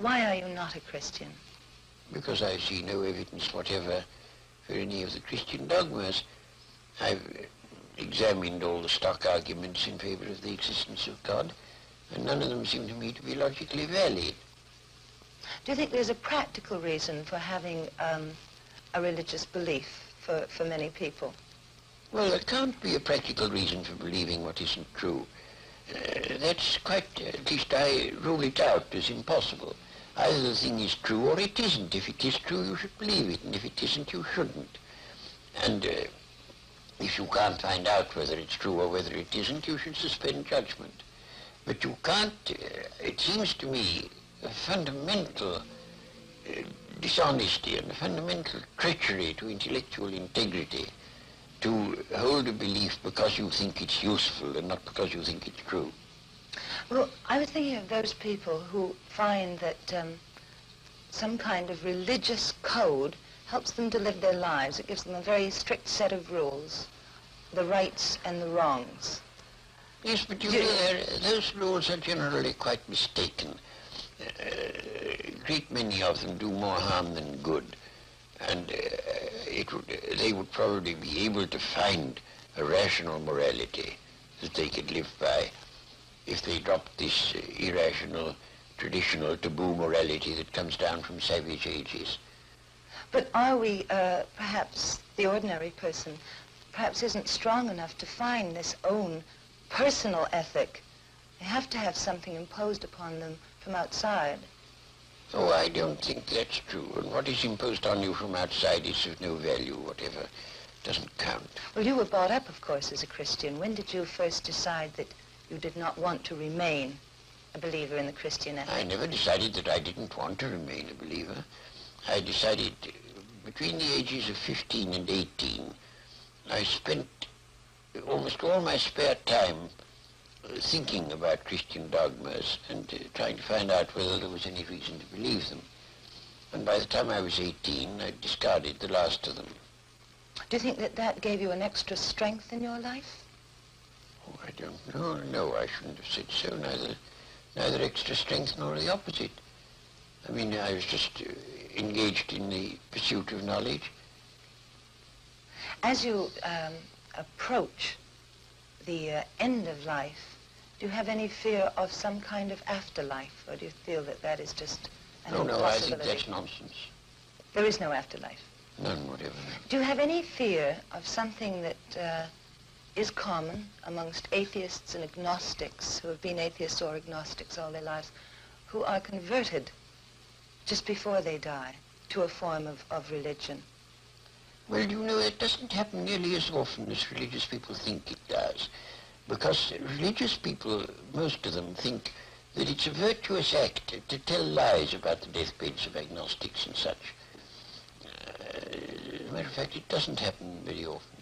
Why are you not a Christian? Because I see no evidence whatever for any of the Christian dogmas. I've examined all the stock arguments in favor of the existence of God, and none of them seem to me to be logically valid. Do you think there's a practical reason for having a religious belief for many people? Well, there can't be a practical reason for believing what isn't true. That's quite, at least I rule it out as impossible. Either the thing is true or it isn't. If it is true, you should believe it, and if it isn't, you shouldn't. And if you can't find out whether it's true or whether it isn't, you should suspend judgment. But you can't, it seems to me, a fundamental dishonesty and a fundamental treachery to intellectual integrity to hold a belief because you think it's useful and not because you think it's true. Well, I was thinking of those people who find that some kind of religious code helps them to live their lives. It gives them a very strict set of rules, the rights and the wrongs. Yes, but you know, those rules are generally quite mistaken. A great many of them do more harm than good. And they would probably be able to find a rational morality that they could live by if they dropped this irrational, traditional, taboo morality that comes down from savage ages. But are we, perhaps the ordinary person, perhaps isn't strong enough to find this own personal ethic? They have to have something imposed upon them from outside. Oh, I don't think that's true. And what is imposed on you from outside is of no value whatever. Doesn't count. Well, you were brought up, of course, as a Christian. When did you first decide that you did not want to remain a believer in the Christian ethic? I never decided that I didn't want to remain a believer. I decided between the ages of 15 and 18, I spent almost all my spare time thinking about Christian dogmas and trying to find out whether there was any reason to believe them. And by the time I was 18, I discarded the last of them. Do you think that that gave you an extra strength in your life? Oh, I don't know. No, I shouldn't have said so. Neither extra strength nor the opposite. I mean, I was just engaged in the pursuit of knowledge. As you approach the end of life, do you have any fear of some kind of afterlife, or do you feel that that is just an impossibility? No, I think that's nonsense. There is no afterlife? None whatever. Do you have any fear of something that is common amongst atheists and agnostics who have been atheists or agnostics all their lives, who are converted just before they die to a form of religion? Well, you know, it doesn't happen nearly as often as religious people think it does. Because religious people, most of them, think that it's a virtuous act to tell lies about the deathbeds of agnostics and such. As a matter of fact, it doesn't happen very often.